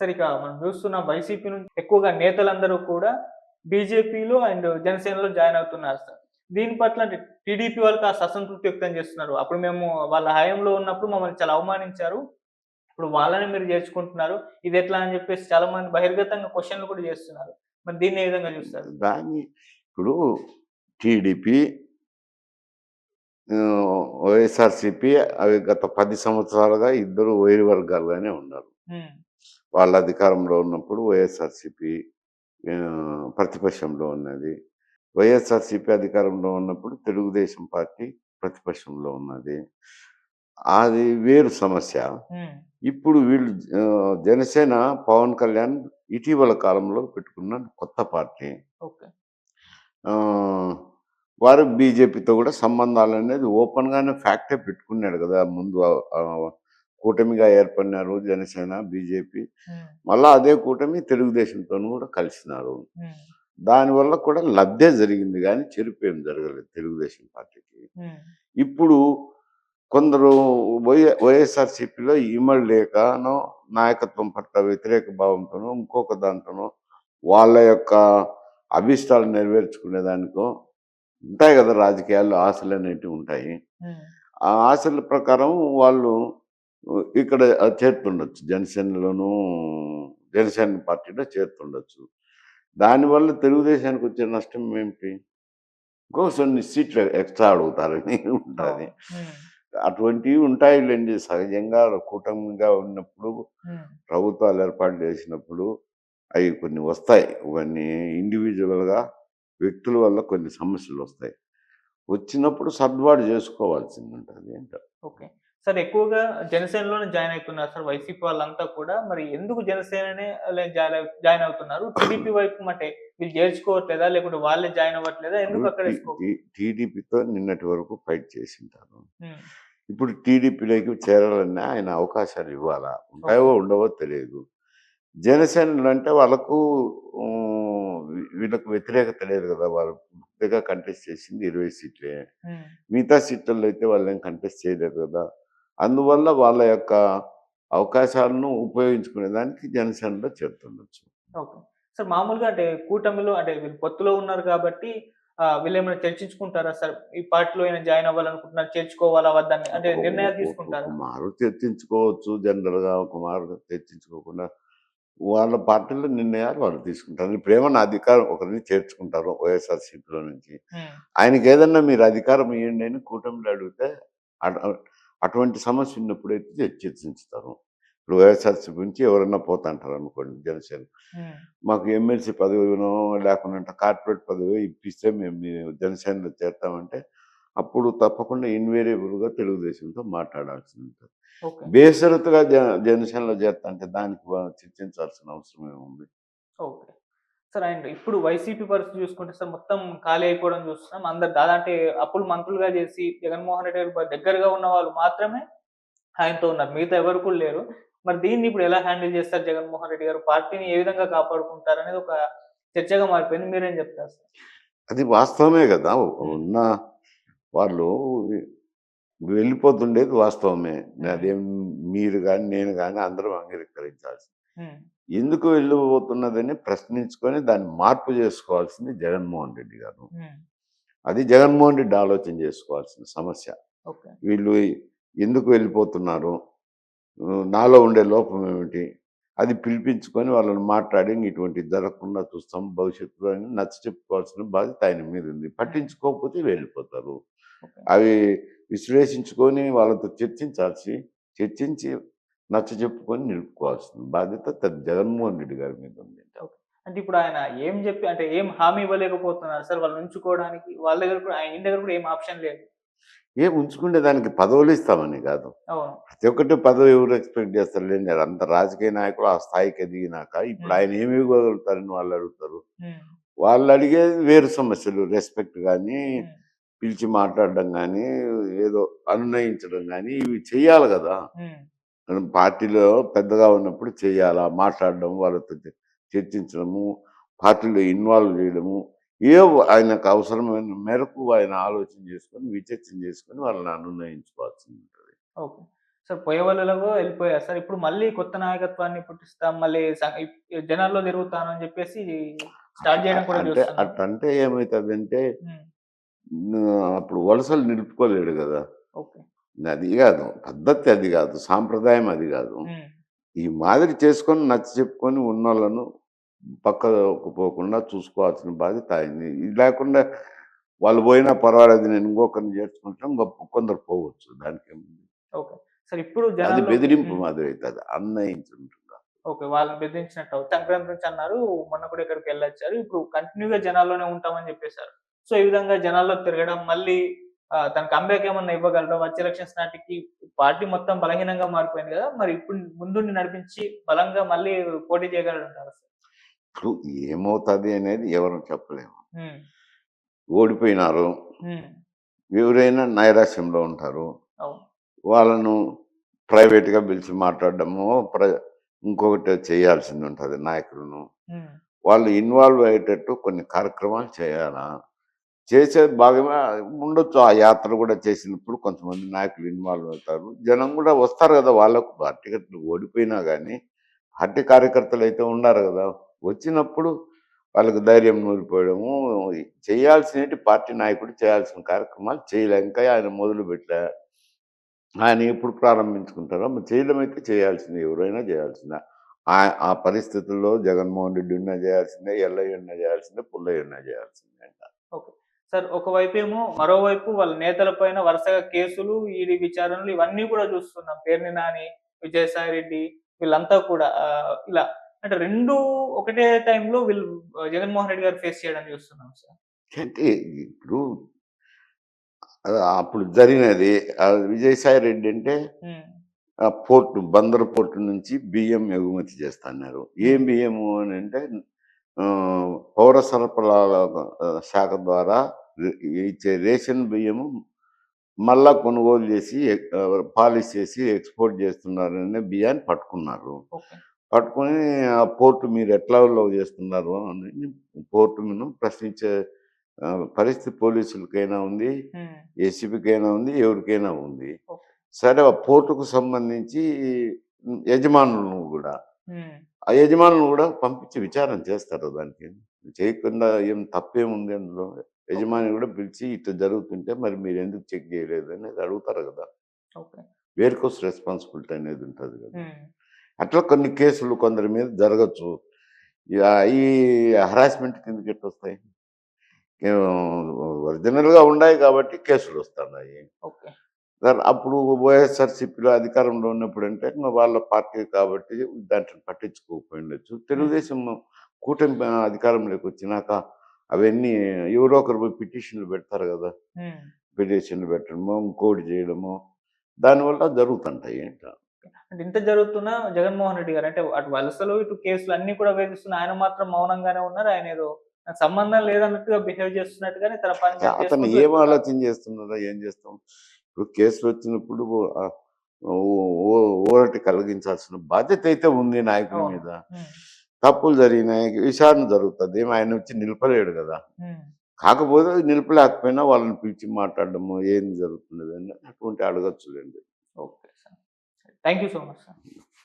సరే ఇక మనం చూస్తున్న వైసీపీ నుంచి ఎక్కువగా నేతలందరూ కూడా బీజేపీలో అండ్ జనసేనలో జాయిన్ అవుతున్నారు సార్. దీని పట్ల అంటే టీడీపీ వాళ్ళు కాస్త అసంతృప్తి వ్యక్తం చేస్తున్నారు. అప్పుడు మేము వాళ్ళ హయాంలో ఉన్నప్పుడు మమ్మల్ని చాలా అవమానించారు. ఇప్పుడు వాళ్ళని మీరు చేర్చుకుంటున్నారు. ఇదెట్లా అని చెప్పేసి చాలా మంది బహిర్గతంగా క్వెషన్‌లు కూడా చేస్తున్నారు. మరి దీన్ని ఏ విధంగా చూస్తారు? దాన్ని ఇప్పుడు టీడీపీ, వైఎస్ఆర్‌సీపీ అవి గత 10 సంవత్సరాలుగా ఇద్దరు వైరు వర్గాలుగానే ఉన్నారు. హ్మ్. వాళ్ళ అధికారంలో ఉన్నప్పుడు వైఎస్ఆర్‌సీపీ ప్రతిపక్షంలో ఉన్నది. వైఎస్ఆర్‌సీపీ అధికారంలో ఉన్నప్పుడు తెలుగుదేశం పార్టీ ప్రతిపక్షంలో ఉన్నది. అది వేరు సమస్య. హ్మ్. ఇప్పుడు వీళ్ళు జనసేన, పవన్ కళ్యాణ్ ఇటీవల కాలంలో పెట్టుకున్న కొత్త పార్టీ. ఓకే. ఆహ్, వారు బీజేపీతో కూడా సంబంధాలనేది ఓపెన్‌గానే ఫ్యాక్టే పెట్టుకున్నాడు గదా! ముందు కూటమిగా ఏర్పడినారు జనసేన, బీజేపీ. హ్మ్. మళ్ళా అదే కూటమి తెలుగుదేశంతోను కూడా కలిసినారు. హ్మ్. దానివల్ల కూడా లబ్ధే జరిగింది గానీ, చెరుపేం జరగలేదు తెలుగుదేశం పార్టీకి. హ్మ్. ఇప్పుడు కొందరు వైఎస్ఆర్‌సీపీలో ఇమడి లేకనో, నాయకత్వం పట్ల వ్యతిరేక భావంతోనో, ఇంకొక దాంతోనో వాళ్ళ యొక్క అభీష్టాలు నెరవేర్చుకునే దానికో ఉంటాయి గదా! రాజకీయాల్లో ఆశలనేటివి ఉంటాయి. హ్మ్. ఆ ఆశల ప్రకారం వాళ్ళు ఇక్కడ చేరుతుండొచ్చు. జనసేన పార్టీలో చేరుతుండొచ్చు. దానివల్ల తెలుగుదేశానికి వచ్చే నష్టం ఏమిటి? ఇంకో కొన్ని సీట్లు ఎక్స్‌ట్రా అడుగుతారని ఉంటది. అవును. హ్మ్. అటువంటివి ఉంటాయిలెండి. సహజంగా కూటమిగా ఉన్నప్పుడు, హ్మ్. ప్రభుత్వాలు ఏర్పాటు చేసినప్పుడు అయి కొన్ని వస్తాయి. కొన్ని ఇండివిడ్యువల్‌గా వ్యక్తుల వల్ల కొన్ని సమస్యలొస్తాయి. వచ్చినప్పుడు సర్దుబాటు చేసుకోవాల్సిందుంటది అంటారు. ఓకే. సార్ ఎక్కువగా జనసేనలోనే జాయిన్ అయితున్నారు సార్ వైసీపీ వాళ్ళంతా కూడా. మరి ఎందుకు జనసేననే జాయిన్ అవుతున్నారు? టీడీపీ వైపు అంటే వీళ్ళు చేర్చుకోవట్లేదా? లేకుంటే వాళ్ళే జాయిన్ అవ్వట్లేదా? ఇప్పుడు ఎందుకు అక్కడే స్కోప్? టీడీపీతో నిన్నటి వరకు ఫైట్ చేసింటారు. హ్మ్. ఇప్పుడు టీడీపీలోకి చేరాలన్నా ఆయన అవకాశాలు ఇవ్వాలా? ఉంటాయో, ఓకే. ఉండవో తెలియదు. జనసేనలో అంటే వాళ్ళకు వీళ్ళకి వ్యతిరేకత లేదు గదా! వాళ్ళు పూర్తిగా కంటెస్ట్ చేసింది 20 సీట్లే. హ్మ్. మిగతా సీట్లలో అయితే వాళ్ళేం కంటెస్ట్ చేయలేదు గదా! అందువల్ల వాళ్ళ యొక్క అవకాశాలను ఉపయోగించుకునే దానికి జనసేనలో చేరుతుండొచ్చు. ఓకే. సార్ మామూలుగా అంటే కూటమిలో అంటే వీళ్ళు పొత్తులో ఉన్నారు కాబట్టి వీళ్ళేమైనా చర్చించుకుంటారా సార్? ఈ పార్టీలో ఈయన జాయిన్ అవ్వాలనుకుంటున్నారు. చేర్చుకోవాలా? వద్దా? అని అంటే నిర్ణయాలు ఒక తీసుకుంటారా? మారు చర్చించుకోవచ్చు జనరల్‌గా. ఒక మారు చర్చించుకోకుండా వాళ్ళ పార్టీలో నిర్ణయాలు వాళ్ళు తీసుకుంటారు. ఇప్పుడేమన్నా అధికారం ఒకరిని చేర్చుకుంటారు వైఎస్ఆర్‌సీపీలో నుంచి. హ్మ్. ఆయనకేదన్నా మీరు అధికారం ఇయ్యండి అని కూటమిలో అడిగితే అట్ అటువంటి సమస్య ఉన్నప్పుడైతే చర్చించుతారు. ఇప్పుడు వైఎస్ఆర్‌సీపీ నుంచి ఎవరన్నా పోతంటారనుకోండి జనసేన. హ్మ్. మాకు ఎమ్మెల్సీ పదవినో లేకుంటే కార్పొరేట్ పదవో ఇప్పిస్తే మేము మీ జనసేనలో చేరతామంటే అప్పుడు తప్పకుండా ఇన్వేరియబుల్‌గా తెలుగుదేశంతో మాట్లాడాల్సుంటది. ఓకే. బేషరతుగా జనసేనలో చేరతంటే దానికి చర్చించాల్సిన అవసరం ఏముంది? ఓకే. సార్ అండ్ ఇప్పుడు వైసీపీ పరిస్థితి చూసుకుంటే సార్ మొత్తం ఖాళీ అయిపోవడం చూస్తున్నాం. అందరు అంటే అప్పులు మంత్రులుగా చేసి జగన్మోహన్ రెడ్డి గారికి దగ్గరగా ఉన్న వాళ్ళు మాత్రమే ఆయనతో ఉన్నారు. మిగతా ఎవరు కూడా లేరు. మరి దీన్ని ఇప్పుడు ఎలా హ్యాండిల్ చేస్తారు జగన్మోహన్ రెడ్డి గారు? పార్టీని ఏ విధంగా కాపాడుకుంటారనేది ఒక చర్చగా మారిపోయింది. మీరేం చెప్తారు సార్? అది వాస్తవమే గదా! హ్మ్. ఉన్న వాళ్ళు వెళ్ళిపోతుండేది వాస్తవమే. హ్మ్. అదేం మీరు గాని, నేను గాని అందరం అంగీకరించాల్సింది. హ్మ్. ఎందుకు వెళ్ళిపోతున్నదని ప్రశ్నించుకొని దాన్ని మార్పు చేసుకోవాల్సింది జగన్మోహన్ రెడ్డి గారు. హ్మ్. అది జగన్మోహన్ రెడ్డి ఆలోచన చేసుకోవాల్సిన సమస్య. ఓకే. వీళ్ళు ఎందుకు వెళ్ళిపోతున్నారు? నాలో ఉండే లోపం ఏమిటి? అది పిలిపించుకొని వాళ్ళని మాట్లాడి ఇటువంటివి జరగకుండా చూస్తాం భవిష్యత్తులో అని నచ్చచెప్పుకోవాల్సిన బాధ్యత ఆయన మీద ఉంది. హ్మ్. పట్టించుకోకపోతే వెళ్ళిపోతారు. ఓకే. అవి విశ్లేషించుకొని వాళ్ళతో చర్చించి నచ్చచెప్పుకొని నిలుపుకోవాల్సిన బాధ్యత జగన్మోహన్ రెడ్డి గారి మీద ఉంది. ఓకే. అంటే ఇప్పుడు ఆయన ఏం జెప్పి అంటే ఏం హామీ ఇవ్వలేకపోతున్నారు సార్ వాళ్ళని ఉంచుకోవడానికి? వాళ్ళ దగ్గర కూడా ఆయన దగ్గర కూడా ఏం ఆప్షన్ లేదు. ఉంచుకునే దానికి పదవులు ఇస్తామని కాదు. అవును. ప్రతి ఒక్కటి పదవి ఎవరు ఎక్స్‌పెక్ట్ చేస్తారులెండి. అంత రాజకీయ నాయకులు ఆ స్థాయికి ఎదిగినాక ఇప్పుడు హ్మ్. ఆయన ఏమి ఇవ్వగలుగుతారని వాళ్ళు అడుగుతారు. హ్మ్. వాళ్ళు అడిగేది వేరు సమస్యలు. రెస్పెక్ట్ గాని, హ్మ్. పిలిచి మాట్లాడడం గాని, ఏదో అనునయించడం గాని ఇవి చెయ్యాలి గదా! హ్మ్. మనం పార్టీలో పెద్దగా ఉన్నప్పుడు చెయ్యాలా? మాట్లాడడం, వాళ్ళతో చర్చించడము, పార్టీలో ఇన్వాల్వ్ జేయడము. ఏవో ఆయనకు అవసరమైన మేరకు ఆయన ఆలోచన చేసుకొని, విచక్షణ చేసుకొని వాళ్ళని అనునయించుకోవాల్సిందుంటది. ఓకే. సార్ పోయే వాళ్ళెలాగో వెళ్ళిపోయారు సార్. ఇప్పుడు మళ్ళీ కొత్త నాయకత్వాన్ని పుట్టిస్తాం, మళ్ళీ జనాల్లో తిరుగుతాను అని చెప్పేసి స్టార్ట్ చేయడం కూడా అంటే చూస్తున్నాం. అట్లంటే ఏమవుతుందంటే హ్మ్. అప్పుడు వలసలు నిలుపుకోలేడు కదా. ఓకే. అది కాదు పద్ధతి, అది కాదు సాంప్రదాయం, అది కాదు. హ్మ్. ఈ మాదిరి చేసుకొని నచ్చ చెప్పుకొని ఉన్నోళ్ళను పక్కకు పోకుండా చూసుకోవాల్సిన బాధ్యత అయింది. ఇది లేకుండా వాళ్ళు పోయినా పర్వాలేదు, నేను ఇంకొకరిని చేర్చుకుంటాం, కొందరు పోవచ్చు, దానికేముంది. ఓకే. సార్ ఇప్పుడు అది జనాల్లో బెదిరింపు హ్మ్. మాదిరి అవుతుంది, అన్నయించుంటుందా. ఓకే. వాళ్ళని బెదిరించినట్టు సంక్రాంతి నుంచి అన్నారు. మొన్న కూడా ఎక్కడికెళ్ళొచ్చారు. ఇప్పుడు కంటిన్యూ‌గా జనాల్లోనే ఉంటామని జెప్పేసారు. సో, ఈ విధంగా జనాల్లో తిరగడం మళ్ళీ తన కమ్‌బ్యాక్ ఏమన్నా ఇవ్వగలరా? వచ్చే ఎలక్షన్స్ నాటికి పార్టీ మొత్తం బలహీనంగా మారిపోయింది గదా! మరి ఇప్పుడు ముందుండి నడిపించి బలంగా మళ్ళీ పోటీ చేయగలడంటారా సార్? ఇప్పుడు ఏమవుతుంది అనేది ఎవరు చెప్పలేము. హ్మ్. ఓడిపోయినారు, హ్మ్. ఎవరైనా నైరాశ్యంలో ఉంటారు. అవును. వాళ్ళను ప్రైవేట్‌గా పిలిచి మాట్లాడడము, ఇంకొకటి చేయాల్సింది ఉంటుంది నాయకులను. హ్మ్. వాళ్ళు ఇన్వాల్వ్ అయ్యేటట్టు కొన్ని కార్యక్రమాలు చేయాలా. చేసేది భాగమే ఉండొచ్చు. ఆ యాత్ర కూడా చేసినప్పుడు కొంతమంది నాయకులు ఇన్వాల్వ్ అవుతారు. జనం కూడా వస్తారు కదా! వాళ్ళకు పార్టీకి ఓడిపోయినా గానీ, పార్టీ కార్యకర్తలైతే ఉండారు కదా! వచ్చినప్పుడు వాళ్ళకి ధైర్యం నూరిపోయడము, చేయాల్సినవి పార్టీ నాయకుడు చేయాల్సిన కార్యక్రమాలు చేయలే. ఇంకా ఆయన మొదలుపెట్టలే. ఆయన ఎప్పుడు ప్రారంభించుకుంటారో మరి చేయడం అయితే చేయాల్సిందే. ఎవరైనా చేయాల్సిందే. ఆ పరిస్థితుల్లో జగన్మోహన్ రెడ్డి ఉన్నా చేయాల్సిందే, ఎల్లయ్య ఉన్నా చేయాల్సిందే, పుల్లయ్య ఉన్నా చేయాల్సిందే అంట. ఓకే. సార్ ఒకవైపేమో మరోవైపు వాళ్ళ నేతల పైన వరుసగా కేసులు, ఈడీ విచారణలు ఇవన్నీ కూడా చూస్తున్నాం. పేర్ని నాని, విజయసాయిరెడ్డి వీళ్ళంతా కూడా ఇలా అంటే 2 ఒకటే టైంలో వీళ్ళు జగన్మోహన్ రెడ్డి గారు ఫేస్ చేయడం చూస్తున్నాం సార్. అంటే ఇప్పుడు అప్పుడు జరిగినది విజయసాయి రెడ్డి అంటే హ్మ్. పోర్టు, బందరు పోర్టు నుంచి బియ్యం ఎగుమతి చేస్తన్నారు. ఏం హ్మ్. బియ్యము అని అంటే పౌర సరఫరాల శాఖ ద్వారా రే ఇచ్చే రేషన్ బియ్యము మళ్ళా కొనుగోలు చేసి పాలిష్ చేసి ఎక్స్‌పోర్ట్ చేస్తున్నారనే బియ్యాన్ని పట్టుకున్నారు. ఓకే. పట్టుకొని ఆ పోర్ట్ మీరు ఎట్లా అలౌ చేస్తున్నారు అని పోర్టును ప్రశ్నించే పరిస్థితి పోలీసులకైనా ఉంది, హ్మ్. ఏసీబీకైనా ఉంది, ఎవరికైనా ఉంది. ఓకే. సరే ఆ పోర్టుకు సంబంధించి యజమానులను గూడా, హ్మ్. ఆ యజమానులను గూడా పంపించి విచారణ చేస్తారు దానికి. చేయకుండా ఏం తప్పేముంది అందులో? ఓకే. యజమాని గూడా పిలిచి ఇట్లా జరుగుతుంటే మరి మీరెందుకు చెక్ జేయలేదు అనేది అడుగుతారు గదా! ఓకే. వేర్ కోస్ రెస్పాన్సిబిలిటీ అనేది ఉంటది గదా! హ్మ్. అట్లా కొన్ని కేసులు కొందరి మీద జరగచ్చు. ఈ హరాస్మెంట్ కిందకి ఎట్టొస్తాయి? ఒరిజినల్‌గా ఉండాయి కాబట్టి కేసులొస్తన్నాయి. ఓకే. అప్పుడు వైఎస్ఆర్‌సీపీలో అధికారంలో ఉన్నప్పుడంటే ఇంగ వాళ్ళ పార్టీ కాబట్టి దాంట్లో పట్టించుకోకపోయిండొచ్చు. హ్మ్. తెలుగుదేశం కూటమి అధికారంలోకొచ్చినాక అవన్నీ ఎవరో ఒకరు పోయి పిటిషన్‌లు పెడతారు గదా! హ్మ్. పిటిషన్‌లు పెట్టడమో, ఇంకోటి చేయడమో, దానివల్ల జరుగుతుంటాయి. అంటే ఇంత జరుగుతున్నా జగన్మోహన్ రెడ్డి గారు అంటే అటు వలసలు, ఇటు కేసులు అన్నీ కూడా వేధిస్తున్న ఆయన మాత్రం మౌనంగానే ఉన్నారు. ఆయనేదో నాకు సంబంధం లేదన్నట్టుగా బిహేవ్ చేస్తున్నట్టుగానే తన పని తను అతను చేసుకుంటూ ఏం వెళ్తున్నారు. ఆలోచన చేస్తున్నారో ఏం చేస్తాం. ఇప్పుడు కేసులొచ్చినప్పుడు ఆహ్, ఓ ఓ ఊరట కలిగించాల్సిన బాధ్యత అయితే ఉంది నాయకుల అవును. మీద. హ్మ్. తప్పులు జరిగినాయి, విచారణ జరుగుతది. ఆయనొచ్చి నిలపలేడు గదా! హ్మ్. కాకపోతే నిలపలేకపోయినా వాళ్ళని పిలిచి మాట్లాడడము, ఏంది జరుగుతున్నదని అటువంటి అడగొచ్చులెండి. Okay sir. Thank you so much sir.